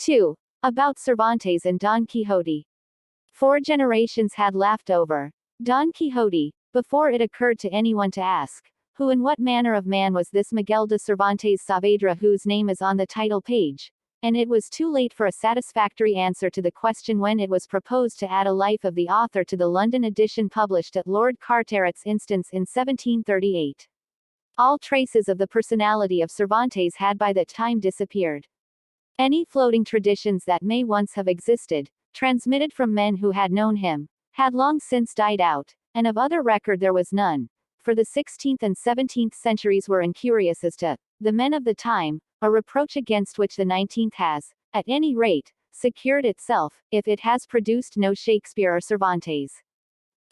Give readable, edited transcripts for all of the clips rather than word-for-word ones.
2. About Cervantes and Don Quixote. 4 generations had laughed over Don Quixote, before it occurred to anyone to ask, who and what manner of man was this Miguel de Cervantes Saavedra whose name is on the title page? And it was too late for a satisfactory answer to the question when it was proposed to add a life of the author to the London edition published at Lord Carteret's instance in 1738. All traces of the personality of Cervantes had by that time disappeared. Any floating traditions that may once have existed, transmitted from men who had known him, had long since died out, and of other record there was none, for the 16th and 17th centuries were incurious as to the men of the time, a reproach against which the 19th has, at any rate, secured itself, if it has produced no Shakespeare or Cervantes.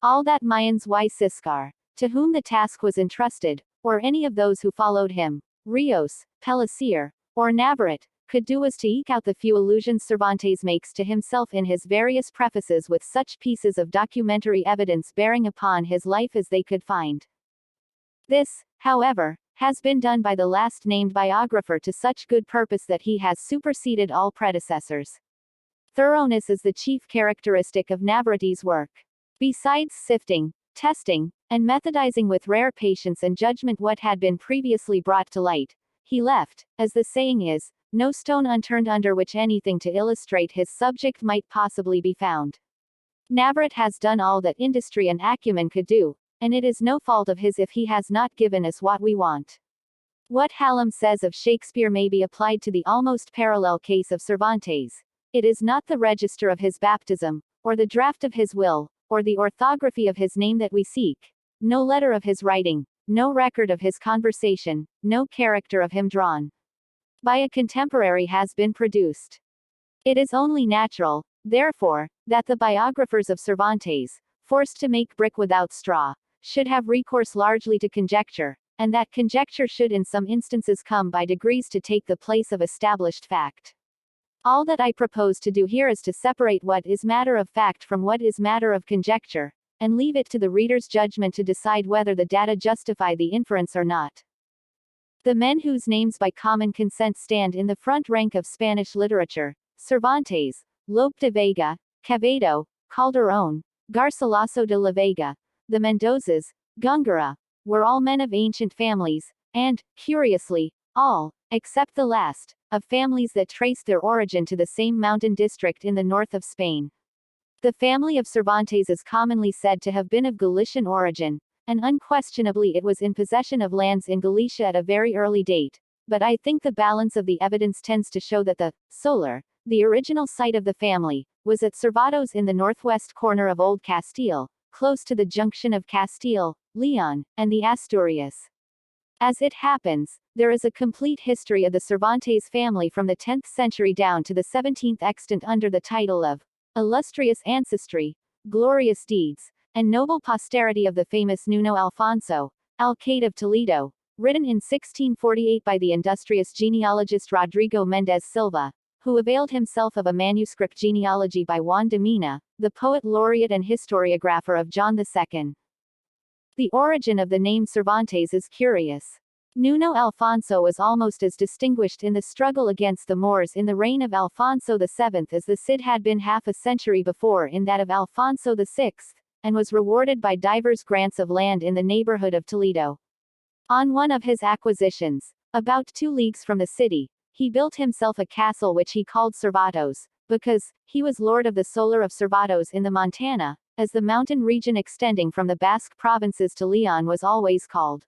All that Mayans y Ciscar, to whom the task was entrusted, or any of those who followed him, Rios, Pellicer, or Navarrete, could do was to eke out the few allusions Cervantes makes to himself in his various prefaces with such pieces of documentary evidence bearing upon his life as they could find. This, however, has been done by the last named biographer to such good purpose that he has superseded all predecessors. Thoroughness is the chief characteristic of Navarrete's work. Besides sifting, testing, and methodizing with rare patience and judgment what had been previously brought to light, he left, as the saying is, no stone unturned under which anything to illustrate his subject might possibly be found. Navarrete has done all that industry and acumen could do, and it is no fault of his if he has not given us what we want. What Hallam says of Shakespeare may be applied to the almost parallel case of Cervantes. It is not the register of his baptism, or the draft of his will, or the orthography of his name that we seek, no letter of his writing, no record of his conversation, no character of him drawn by a contemporary has been produced. It is only natural, therefore, that the biographers of Cervantes, forced to make brick without straw, should have recourse largely to conjecture, and that conjecture should in some instances come by degrees to take the place of established fact. All that I propose to do here is to separate what is matter of fact from what is matter of conjecture, and leave it to the reader's judgment to decide whether the data justify the inference or not. The men whose names by common consent stand in the front rank of Spanish literature, Cervantes, Lope de Vega, Quevedo, Calderón, Garcilaso de la Vega, the Mendozas, Góngora, were all men of ancient families, and, curiously, all, except the last, of families that traced their origin to the same mountain district in the north of Spain. The family of Cervantes is commonly said to have been of Galician origin, and unquestionably it was in possession of lands in Galicia at a very early date, but I think the balance of the evidence tends to show that the Solar, the original site of the family, was at Cervatos in the northwest corner of Old Castile, close to the junction of Castile, Leon, and the Asturias. As it happens, there is a complete history of the Cervantes family from the 10th century down to the 17th extant under the title of Illustrious Ancestry, Glorious Deeds, and Noble Posterity of the famous Nuno Alfonso, Alcalde of Toledo, written in 1648 by the industrious genealogist Rodrigo Méndez Silva, who availed himself of a manuscript genealogy by Juan de Mina, the poet laureate and historiographer of John II. The origin of the name Cervantes is curious. Nuno Alfonso was almost as distinguished in the struggle against the Moors in the reign of Alfonso VII as the Cid had been half a century before in that of Alfonso VI, and was rewarded by divers grants of land in the neighborhood of Toledo. On one of his acquisitions, about 2 leagues from the city, he built himself a castle which he called Cervatos, because he was lord of the Solar of Cervatos in the Montana, as the mountain region extending from the Basque provinces to Leon was always called.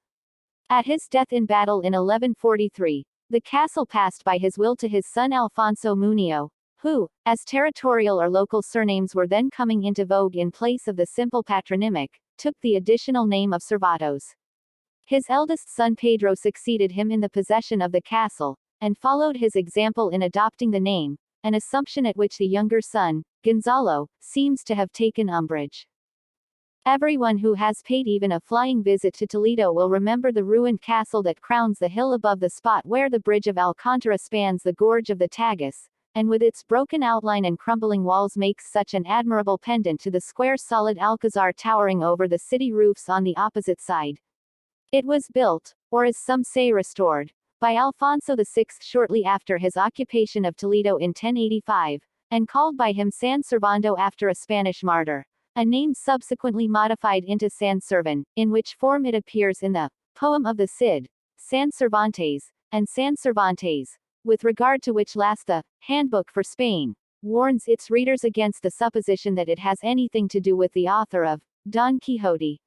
At his death in battle in 1143, the castle passed by his will to his son Alfonso Munio, who, as territorial or local surnames were then coming into vogue in place of the simple patronymic, took the additional name of Cervatos. His eldest son Pedro succeeded him in the possession of the castle, and followed his example in adopting the name, an assumption at which the younger son, Gonzalo, seems to have taken umbrage. Everyone who has paid even a flying visit to Toledo will remember the ruined castle that crowns the hill above the spot where the bridge of Alcántara spans the gorge of the Tagus, and with its broken outline and crumbling walls makes such an admirable pendant to the square solid Alcazar towering over the city roofs on the opposite side. It was built, or as some say restored, by Alfonso VI shortly after his occupation of Toledo in 1085, and called by him San Servando after a Spanish martyr, a name subsequently modified into San Servan, in which form it appears in the Poem of the Cid, San Cervantes, and San Cervantes, with regard to which last the Handbook for Spain warns its readers against the supposition that it has anything to do with the author of Don Quixote.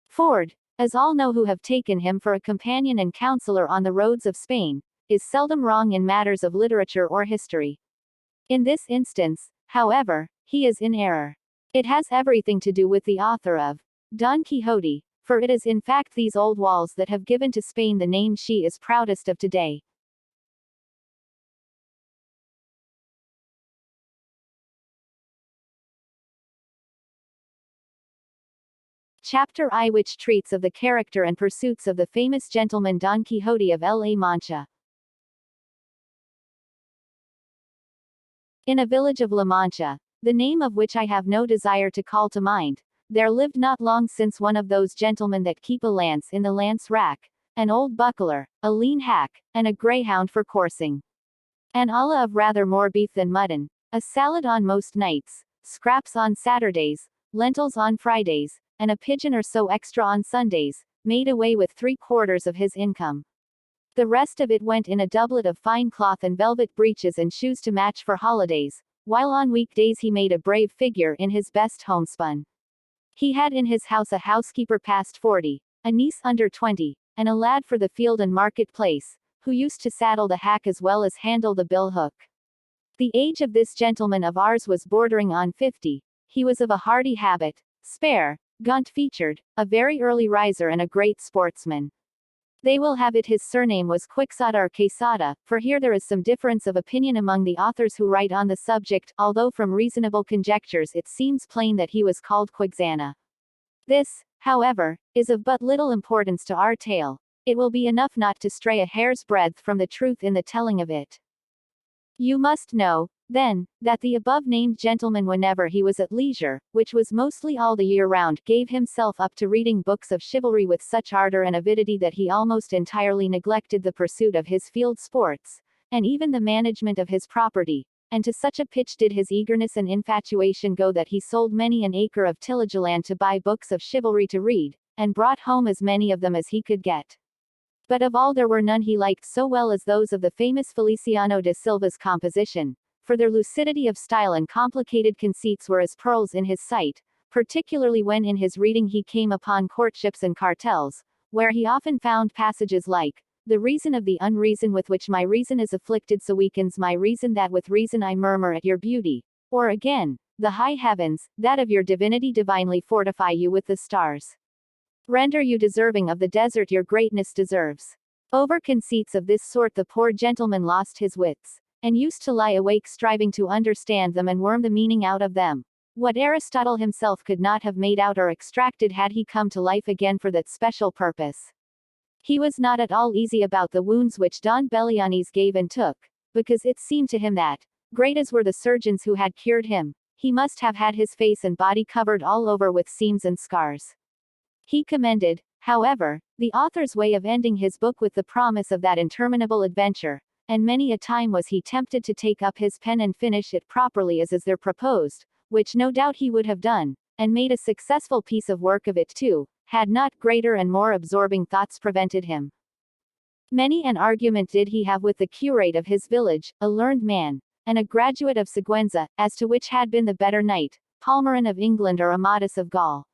Ford, as all know who have taken him for a companion and counselor on the roads of Spain, is seldom wrong in matters of literature or history. In this instance, however, he is in error. It has everything to do with the author of Don Quixote, for it is in fact these old walls that have given to Spain the name she is proudest of today. Chapter I, which treats of the character and pursuits of the famous gentleman Don Quixote of La Mancha. In a village of La Mancha, the name of which I have no desire to call to mind, there lived not long since one of those gentlemen that keep a lance in the lance rack, an old buckler, a lean hack, and a greyhound for coursing. An olla of rather more beef than mutton, a salad on most nights, scraps on Saturdays, lentils on Fridays, and a pigeon or so extra on Sundays, made away with 3/4 of his income. The rest of it went in a doublet of fine cloth and velvet breeches and shoes to match for holidays, while on weekdays he made a brave figure in his best homespun. He had in his house a housekeeper past 40, a niece under 20, and a lad for the field and market place, who used to saddle the hack as well as handle the bill hook. The age of this gentleman of ours was bordering on 50. He was of a hardy habit, spare, gaunt-featured, a very early riser and a great sportsman. They will have it his surname was Quixote or Quesada, for here there is some difference of opinion among the authors who write on the subject, although from reasonable conjectures it seems plain that he was called Quixana. This, however, is of but little importance to our tale. It will be enough not to stray a hair's breadth from the truth in the telling of it. You must know, then, that the above-named gentleman whenever he was at leisure, which was mostly all the year round, gave himself up to reading books of chivalry with such ardor and avidity that he almost entirely neglected the pursuit of his field sports, and even the management of his property, and to such a pitch did his eagerness and infatuation go that he sold many an acre of tillage land to buy books of chivalry to read, and brought home as many of them as he could get. But of all there were none he liked so well as those of the famous Feliciano de Silva's composition, for their lucidity of style and complicated conceits were as pearls in his sight, particularly when in his reading he came upon courtships and cartels, where he often found passages like, "The reason of the unreason with which my reason is afflicted so weakens my reason that with reason I murmur at your beauty," or again, "The high heavens, that of your divinity divinely fortify you with the stars. Render you deserving of the desert your greatness deserves." Over conceits of this sort the poor gentleman lost his wits, and used to lie awake striving to understand them and worm the meaning out of them. What Aristotle himself could not have made out or extracted had he come to life again for that special purpose. He was not at all easy about the wounds which Don Belianis gave and took, because it seemed to him that, great as were the surgeons who had cured him, he must have had his face and body covered all over with seams and scars. He commended, however, the author's way of ending his book with the promise of that interminable adventure, and many a time was he tempted to take up his pen and finish it properly as is there proposed, which no doubt he would have done, and made a successful piece of work of it too, had not greater and more absorbing thoughts prevented him. Many an argument did he have with the curate of his village, a learned man, and a graduate of Siguenza, as to which had been the better knight, Palmerin of England or Amadis of Gaul.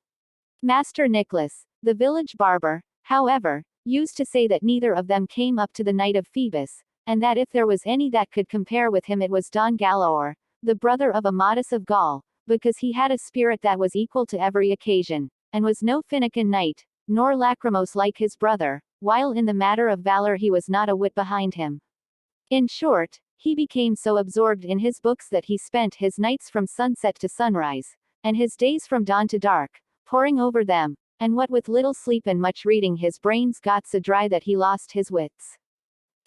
Master Nicholas, the village barber, however, used to say that neither of them came up to the knight of Phoebus, and that if there was any that could compare with him it was Don Galaor, the brother of Amadis of Gaul, because he had a spirit that was equal to every occasion, and was no finikin knight, nor lachrymose like his brother, while in the matter of valor he was not a whit behind him. In short, he became so absorbed in his books that he spent his nights from sunset to sunrise, and his days from dawn to dark, poring over them, and what with little sleep and much reading his brains got so dry that he lost his wits.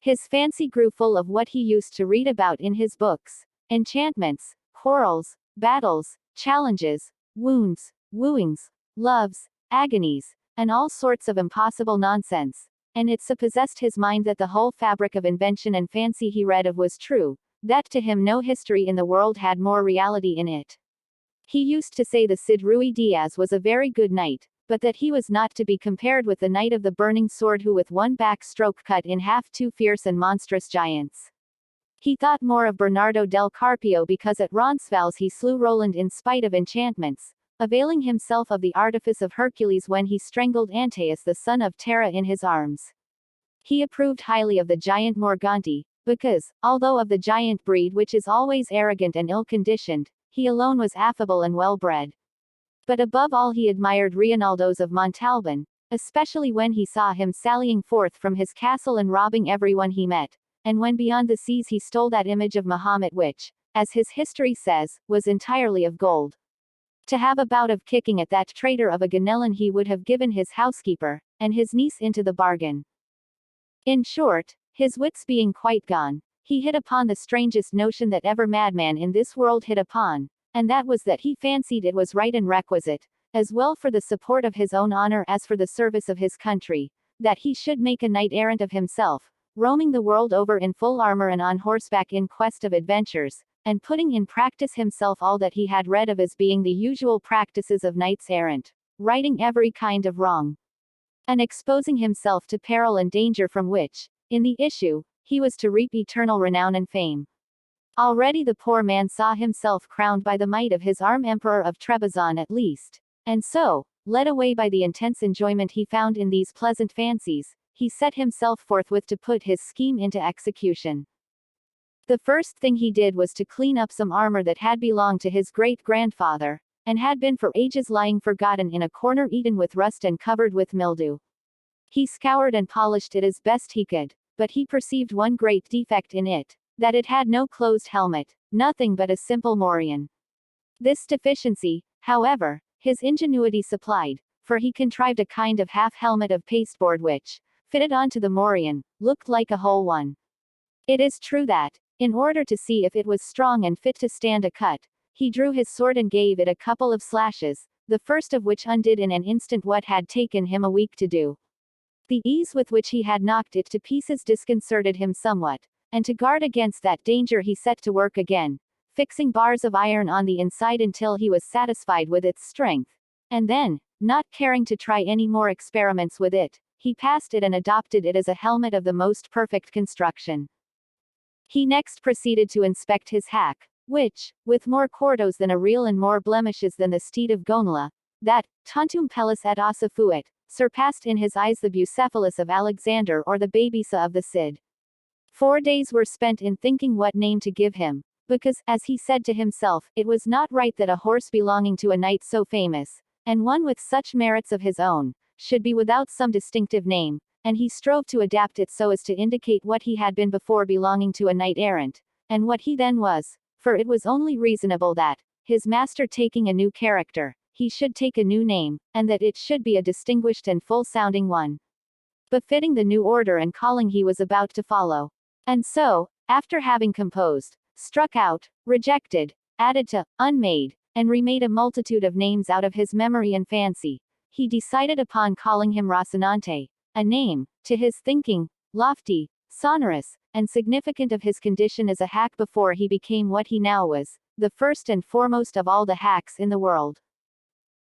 His fancy grew full of what he used to read about in his books, enchantments, quarrels, battles, challenges, wounds, wooings, loves, agonies, and all sorts of impossible nonsense, and it so possessed his mind that the whole fabric of invention and fancy he read of was true, that to him no history in the world had more reality in it. He used to say the Cid Ruy Diaz was a very good knight, but that he was not to be compared with the knight of the burning sword who with one back stroke cut in half two fierce and monstrous giants. He thought more of Bernardo del Carpio because at Roncesvalles he slew Roland in spite of enchantments, availing himself of the artifice of Hercules when he strangled Antaeus the son of Terra in his arms. He approved highly of the giant Morganti, because, although of the giant breed which is always arrogant and ill-conditioned, he alone was affable and well-bred. But above all he admired Reinaldos of Montalban, especially when he saw him sallying forth from his castle and robbing everyone he met, and when beyond the seas he stole that image of Mahomet which, as his history says, was entirely of gold. To have a bout of kicking at that traitor of a Ganellan he would have given his housekeeper, and his niece into the bargain. In short, his wits being quite gone, he hit upon the strangest notion that ever madman in this world hit upon, and that was that he fancied it was right and requisite, as well for the support of his own honor as for the service of his country, that he should make a knight-errant of himself, roaming the world over in full armor and on horseback in quest of adventures, and putting in practice himself all that he had read of as being the usual practices of knights-errant, righting every kind of wrong, and exposing himself to peril and danger from which, in the issue, he was to reap eternal renown and fame. Already the poor man saw himself crowned by the might of his arm Emperor of Trebizond at least, and so, led away by the intense enjoyment he found in these pleasant fancies, he set himself forthwith to put his scheme into execution. The first thing he did was to clean up some armor that had belonged to his great-grandfather, and had been for ages lying forgotten in a corner eaten with rust and covered with mildew. He scoured and polished it as best he could, but he perceived one great defect in it, that it had no closed helmet, nothing but a simple morion. This deficiency, however, his ingenuity supplied, for he contrived a kind of half-helmet of pasteboard which, fitted onto the morion, looked like a whole one. It is true that, in order to see if it was strong and fit to stand a cut, he drew his sword and gave it a couple of slashes, the first of which undid in an instant what had taken him a week to do. The ease with which he had knocked it to pieces disconcerted him somewhat, and to guard against that danger he set to work again, fixing bars of iron on the inside until he was satisfied with its strength, and then, not caring to try any more experiments with it, he passed it and adopted it as a helmet of the most perfect construction. He next proceeded to inspect his hack, which, with more quartos than a reel and more blemishes than the steed of Gonela, that, tantum pellis et ossa fuit, surpassed in his eyes the Bucephalus of Alexander or the Babisa of the Cid. 4 days were spent in thinking what name to give him, because, as he said to himself, it was not right that a horse belonging to a knight so famous, and one with such merits of his own, should be without some distinctive name, and he strove to adapt it so as to indicate what he had been before belonging to a knight-errant, and what he then was, for it was only reasonable that, his master taking a new character, he should take a new name, and that it should be a distinguished and full-sounding one, befitting the new order and calling he was about to follow. And so, after having composed, struck out, rejected, added to, unmade, and remade a multitude of names out of his memory and fancy, he decided upon calling him Rocinante, a name, to his thinking, lofty, sonorous, and significant of his condition as a hack before he became what he now was, the first and foremost of all the hacks in the world.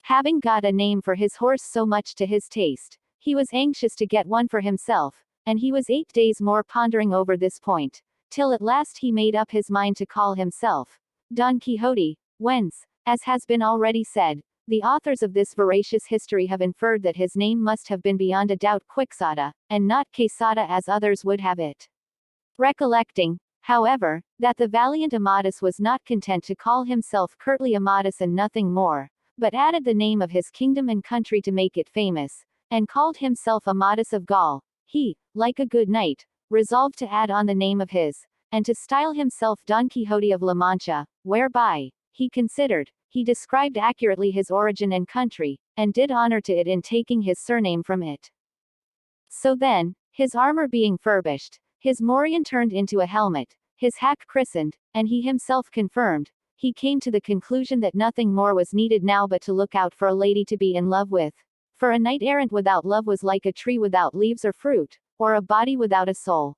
Having got a name for his horse so much to his taste, he was anxious to get one for himself, and he was 8 days more pondering over this point, till at last he made up his mind to call himself Don Quixote, whence, as has been already said, the authors of this veracious history have inferred that his name must have been beyond a doubt Quixote, and not Quesada as others would have it. Recollecting, however, that the valiant Amadis was not content to call himself curtly Amadis and nothing more, but added the name of his kingdom and country to make it famous, and called himself Amadis of Gaul, he, like a good knight, resolved to add on the name of his, and to style himself Don Quixote of La Mancha, whereby, he considered, he described accurately his origin and country, and did honor to it in taking his surname from it. So then, his armor being furbished, his morion turned into a helmet, his hack christened, and he himself confirmed, he came to the conclusion that nothing more was needed now but to look out for a lady to be in love with, For a knight-errant without love was like a tree without leaves or fruit, or a body without a soul.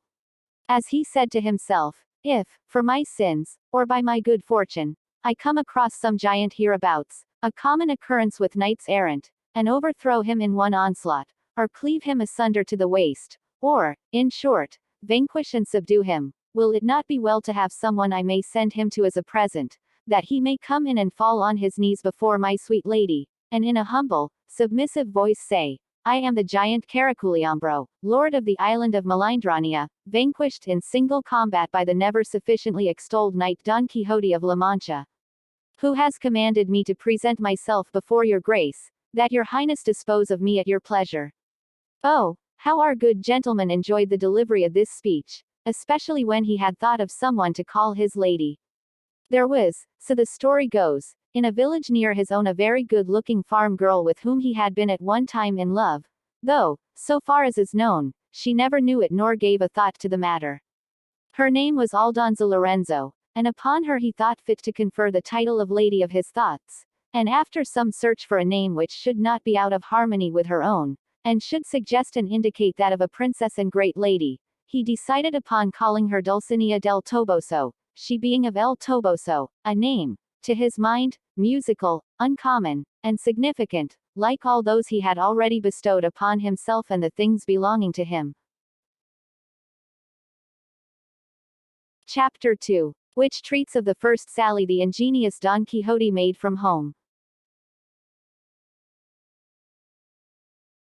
As he said to himself, if, for my sins, or by my good fortune, I come across some giant hereabouts, a common occurrence with knights-errant, and overthrow him in one onslaught, or cleave him asunder to the waist, or, in short, vanquish and subdue him, will it not be well to have someone I may send him to as a present, that he may come in and fall on his knees before my sweet lady, and in a humble, submissive voice say, I am the giant Caraculiambro, lord of the island of Melindrania, vanquished in single combat by the never sufficiently extolled knight Don Quixote of La Mancha, who has commanded me to present myself before your grace, that your highness dispose of me at your pleasure. Oh, how our good gentleman enjoyed the delivery of this speech, especially when he had thought of someone to call his lady. There was, so the story goes, in a village near his own a very good-looking farm girl with whom he had been at one time in love, though, so far as is known, she never knew it nor gave a thought to the matter. Her name was Aldonza Lorenzo, and upon her he thought fit to confer the title of Lady of his thoughts, and after some search for a name which should not be out of harmony with her own, and should suggest and indicate that of a princess and great lady, he decided upon calling her Dulcinea del Toboso, she being of El Toboso, a name, to his mind, musical, uncommon, and significant, like all those he had already bestowed upon himself and the things belonging to him. Chapter 2, which treats of the first sally the ingenious Don Quixote made from home.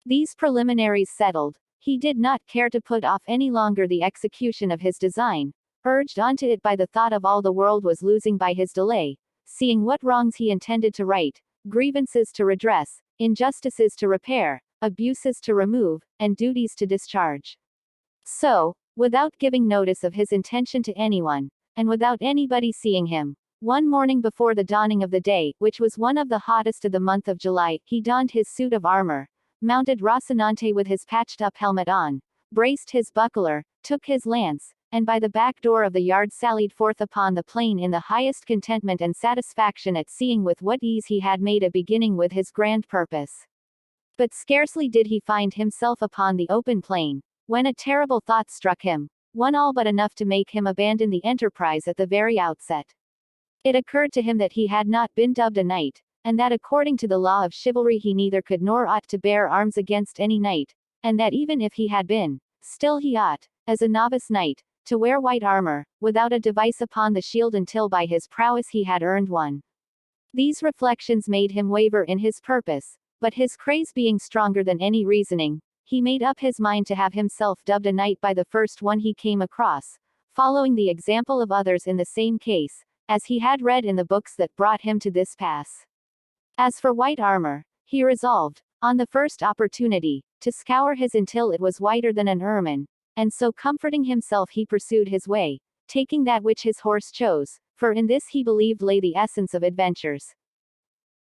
These preliminaries settled, he did not care to put off any longer the execution of his design, urged on to it by the thought of all the world was losing by his delay, seeing what wrongs he intended to right, grievances to redress, injustices to repair, abuses to remove, and duties to discharge. So, without giving notice of his intention to anyone, and without anybody seeing him, one morning before the dawning of the day, which was one of the hottest of the month of July, he donned his suit of armor, mounted Rocinante with his patched-up helmet on, braced his buckler, took his lance, and by the back door of the yard sallied forth upon the plain in the highest contentment and satisfaction at seeing with what ease he had made a beginning with his grand purpose. But scarcely did he find himself upon the open plain, when a terrible thought struck him, one all but enough to make him abandon the enterprise at the very outset. It occurred to him that he had not been dubbed a knight, and that according to the law of chivalry he neither could nor ought to bear arms against any knight, and that even if he had been, still he ought, as a novice knight, to wear white armor, without a device upon the shield until by his prowess he had earned one. These reflections made him waver in his purpose, but his craze being stronger than any reasoning, he made up his mind to have himself dubbed a knight by the first one he came across, following the example of others in the same case, as he had read in the books that brought him to this pass. As for white armor, he resolved, on the first opportunity, to scour his until it was whiter than an ermine, and so comforting himself he pursued his way, taking that which his horse chose, for in this he believed lay the essence of adventures.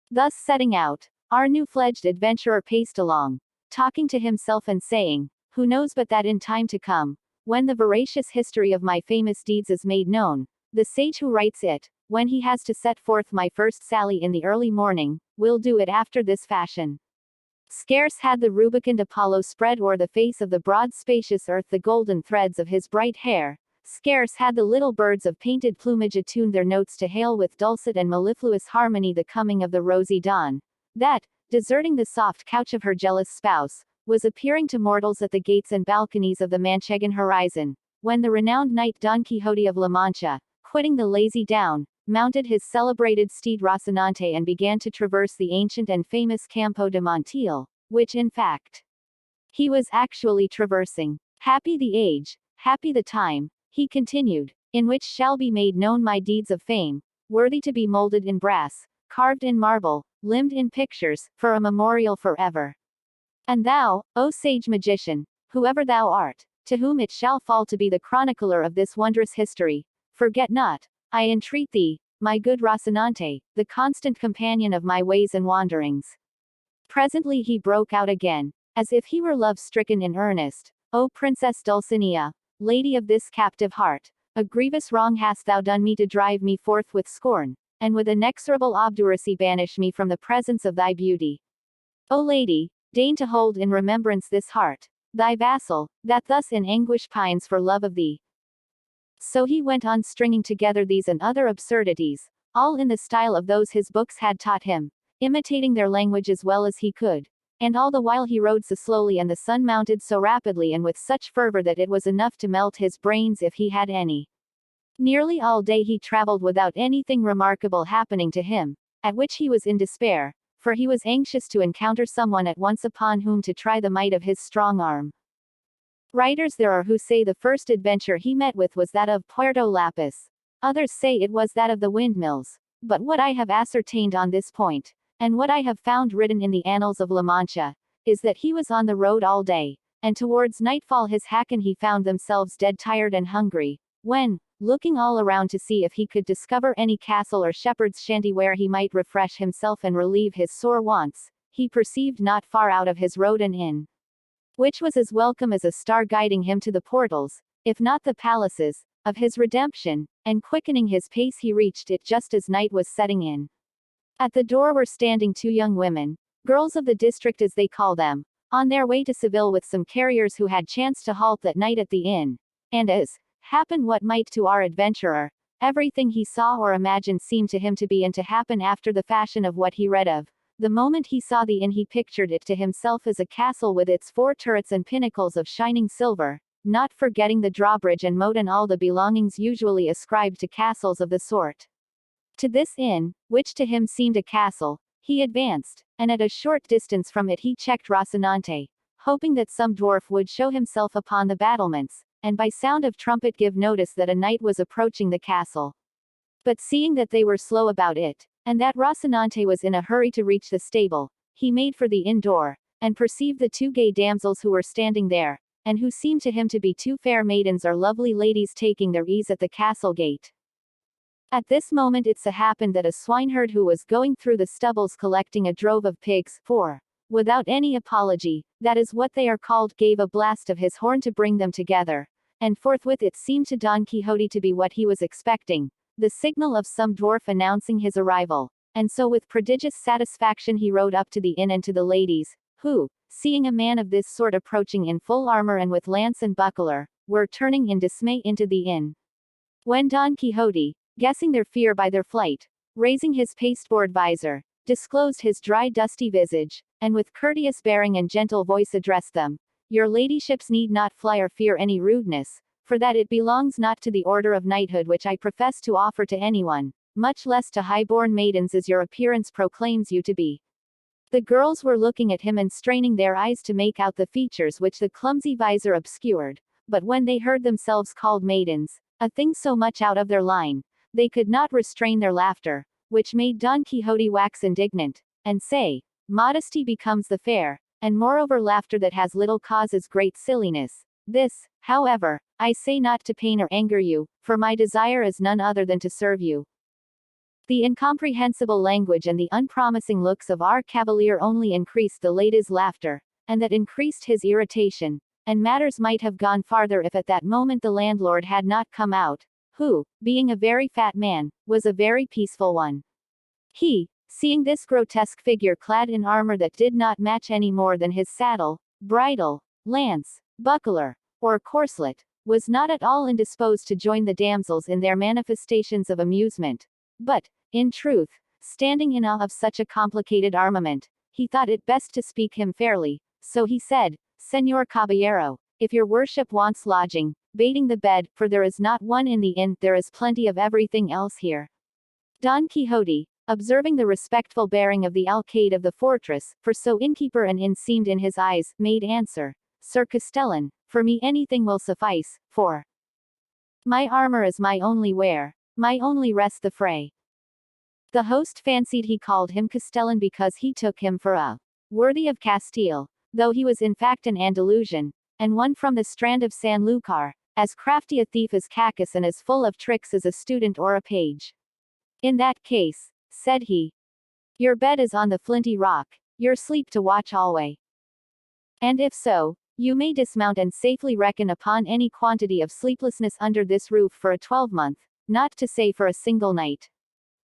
Thus setting out, our new-fledged adventurer paced along, talking to himself and saying, who knows but that in time to come, when the veracious history of my famous deeds is made known, the sage who writes it, when he has to set forth my first sally in the early morning, will do it after this fashion. Scarce had the rubicund Apollo spread o'er the face of the broad spacious earth the golden threads of his bright hair, scarce had the little birds of painted plumage attuned their notes to hail with dulcet and mellifluous harmony the coming of the rosy dawn, that, deserting the soft couch of her jealous spouse, was appearing to mortals at the gates and balconies of the Manchegan horizon, when the renowned knight Don Quixote of La Mancha, quitting the lazy down, mounted his celebrated steed Rocinante and began to traverse the ancient and famous Campo de Montiel, which in fact he was actually traversing. Happy the age, happy the time, he continued, in which shall be made known my deeds of fame, worthy to be molded in brass, carved in marble, limned in pictures, for a memorial forever. And thou, O sage magician, whoever thou art, to whom it shall fall to be the chronicler of this wondrous history, forget not, I entreat thee, my good Rocinante, the constant companion of my ways and wanderings. Presently he broke out again, as if he were love-stricken in earnest, O Princess Dulcinea, lady of this captive heart, a grievous wrong hast thou done me to drive me forth with scorn, and with inexorable obduracy banish me from the presence of thy beauty. O lady, deign to hold in remembrance this heart, thy vassal, that thus in anguish pines for love of thee. So he went on stringing together these and other absurdities, all in the style of those his books had taught him, imitating their language as well as he could. And all the while he rode so slowly and the sun mounted so rapidly and with such fervor that it was enough to melt his brains if he had any. Nearly all day he traveled without anything remarkable happening to him, at which he was in despair, for he was anxious to encounter someone at once upon whom to try the might of his strong arm. Writers there are who say the first adventure he met with was that of Puerto Lapis. Others say it was that of the windmills. But what I have ascertained on this point, and what I have found written in the Annals of La Mancha, is that he was on the road all day, and towards nightfall his hack and he found themselves dead tired and hungry, when, looking all around to see if he could discover any castle or shepherd's shanty where he might refresh himself and relieve his sore wants, he perceived not far out of his road an inn, which was as welcome as a star guiding him to the portals, if not the palaces, of his redemption, and quickening his pace he reached it just as night was setting in. At the door were standing two young women, girls of the district as they call them, on their way to Seville with some carriers who had chanced to halt that night at the inn, and as happen what might to our adventurer, everything he saw or imagined seemed to him to be and to happen after the fashion of what he read of. The moment he saw the inn he pictured it to himself as a castle with its 4 turrets and pinnacles of shining silver, not forgetting the drawbridge and moat and all the belongings usually ascribed to castles of the sort. To this inn, which to him seemed a castle, he advanced, and at a short distance from it he checked Rocinante, hoping that some dwarf would show himself upon the battlements, and by sound of trumpet give notice that a knight was approaching the castle. But seeing that they were slow about it, and that Rocinante was in a hurry to reach the stable, he made for the inn door, and perceived the 2 gay damsels who were standing there, and who seemed to him to be 2 fair maidens or lovely ladies taking their ease at the castle gate. At this moment it so happened that a swineherd who was going through the stubbles collecting a drove of pigs, for, without any apology, that is what they are called, gave a blast of his horn to bring them together, and forthwith it seemed to Don Quixote to be what he was expecting, the signal of some dwarf announcing his arrival, and so with prodigious satisfaction he rode up to the inn and to the ladies, who, seeing a man of this sort approaching in full armor and with lance and buckler, were turning in dismay into the inn. When Don Quixote, guessing their fear by their flight, raising his pasteboard visor, disclosed his dry dusty visage, and with courteous bearing and gentle voice addressed them, "Your ladyships need not fly or fear any rudeness, for that it belongs not to the order of knighthood which I profess to offer to anyone, much less to high-born maidens as your appearance proclaims you to be." The girls were looking at him and straining their eyes to make out the features which the clumsy visor obscured, but when they heard themselves called maidens, a thing so much out of their line, they could not restrain their laughter, which made Don Quixote wax indignant, and say, "Modesty becomes the fair, and moreover laughter that has little cause is great silliness." This, however, I say not to pain or anger you, for my desire is none other than to serve you. The incomprehensible language and the unpromising looks of our cavalier only increased the lady's laughter, and that increased his irritation, and matters might have gone farther if at that moment the landlord had not come out, who, being a very fat man, was a very peaceful one. He, seeing this grotesque figure clad in armor that did not match any more than his saddle, bridle, lance, buckler, or corslet, was not at all indisposed to join the damsels in their manifestations of amusement, but, in truth, standing in awe of such a complicated armament, he thought it best to speak him fairly, so he said, "Señor Caballero, if your worship wants lodging, baiting the bed, for there is not one in the inn, there is plenty of everything else here." Don Quixote, observing the respectful bearing of the alcaide of the fortress, for so innkeeper and inn seemed in his eyes, made answer, "Sir Castellan, for me anything will suffice, for my armor is my only wear, my only rest the fray." The host fancied he called him Castellan because he took him for a worthy of Castile, though he was in fact an Andalusian, and one from the strand of Sanlúcar, as crafty a thief as Cacus and as full of tricks as a student or a page. "In that case," said he, "your bed is on the flinty rock, your sleep to watch alway. And if so, you may dismount and safely reckon upon any quantity of sleeplessness under this roof for a 12-month, not to say for a single night."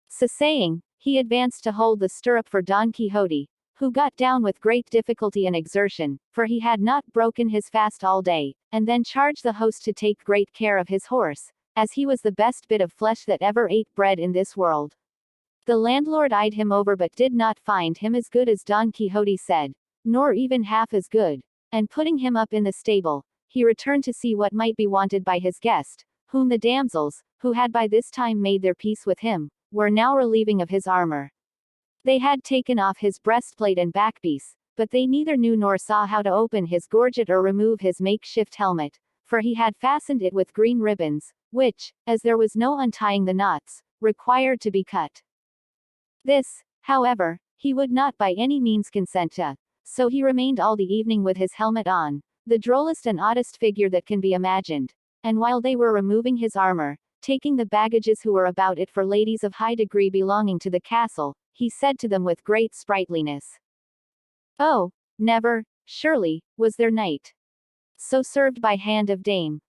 So saying, he advanced to hold the stirrup for Don Quixote, who got down with great difficulty and exertion, for he had not broken his fast all day, and then charged the host to take great care of his horse, as he was the best bit of flesh that ever ate bread in this world. The landlord eyed him over but did not find him as good as Don Quixote said, nor even half as good, and putting him up in the stable, he returned to see what might be wanted by his guest, whom the damsels, who had by this time made their peace with him, were now relieving of his armor. They had taken off his breastplate and backpiece, but they neither knew nor saw how to open his gorget or remove his makeshift helmet, for he had fastened it with green ribbons, which, as there was no untying the knots, required to be cut. This, however, he would not by any means consent to, so he remained all the evening with his helmet on, the drollest and oddest figure that can be imagined, and while they were removing his armor, taking the baggages who were about it for ladies of high degree belonging to the castle, he said to them with great sprightliness, "Oh, never, surely, was there knight so served by hand of dame,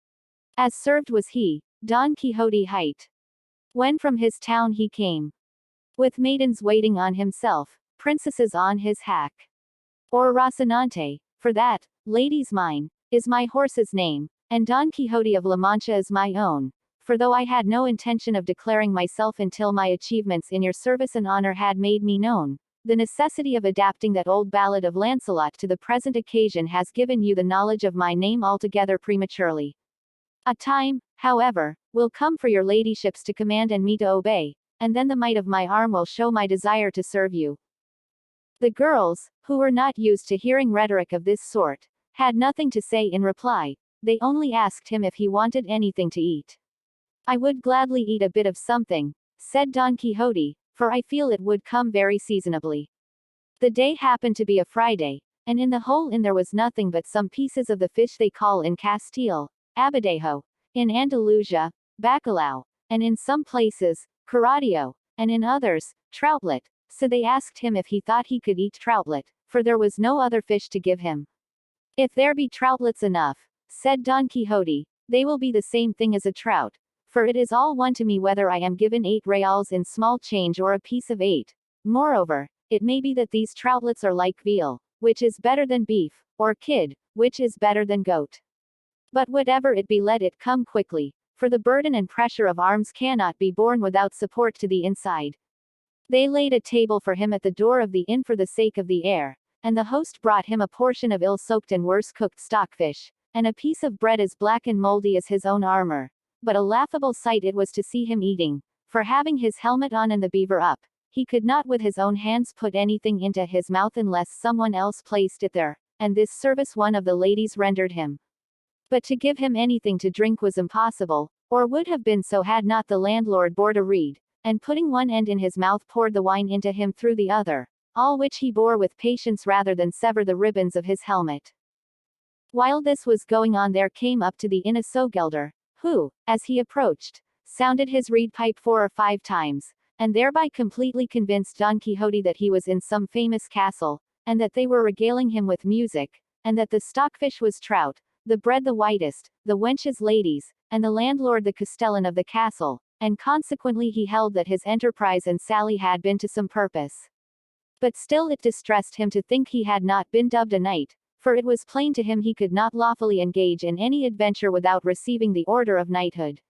as served was he, Don Quixote hight, when from his town he came, with maidens waiting on himself, princesses on his hack, or Rocinante, for that, ladies mine, is my horse's name, and Don Quixote of La Mancha is my own. For though I had no intention of declaring myself until my achievements in your service and honor had made me known, the necessity of adapting that old ballad of Lancelot to the present occasion has given you the knowledge of my name altogether prematurely. A time, however, will come for your ladyships to command and me to obey, and then the might of my arm will show my desire to serve you." The girls, who were not used to hearing rhetoric of this sort, had nothing to say in reply. They only asked him if he wanted anything to eat. "I would gladly eat a bit of something," said Don Quixote, "for I feel it would come very seasonably." The day happened to be a Friday, and in the whole inn there was nothing but some pieces of the fish they call in Castile, abadejo, in Andalusia, bacalao, and in some places, carradillo, and in others, troutlet, so they asked him if he thought he could eat troutlet, for there was no other fish to give him. "If there be troutlets enough," said Don Quixote, "they will be the same thing as a trout, for it is all one to me whether I am given 8 reals in small change or a piece of 8. Moreover, it may be that these troutlets are like veal, which is better than beef, or kid, which is better than goat. But whatever it be, let it come quickly, for the burden and pressure of arms cannot be borne without support to the inside." They laid a table for him at the door of the inn for the sake of the air, and the host brought him a portion of ill-soaked and worse-cooked stockfish, and a piece of bread as black and mouldy as his own armor. But a laughable sight it was to see him eating, for having his helmet on and the beaver up, he could not with his own hands put anything into his mouth unless someone else placed it there, and this service one of the ladies rendered him. But to give him anything to drink was impossible, or would have been so had not the landlord bored a reed, and putting one end in his mouth poured the wine into him through the other, all which he bore with patience rather than sever the ribbons of his helmet. While this was going on there came up to the inn a sowgelder, who, as he approached, sounded his reed pipe 4 or 5 times, and thereby completely convinced Don Quixote that he was in some famous castle, and that they were regaling him with music, and that the stockfish was trout, the bread the whitest, the wenches ladies, and the landlord the castellan of the castle, and consequently he held that his enterprise and sally had been to some purpose. But still it distressed him to think he had not been dubbed a knight, for it was plain to him he could not lawfully engage in any adventure without receiving the order of knighthood.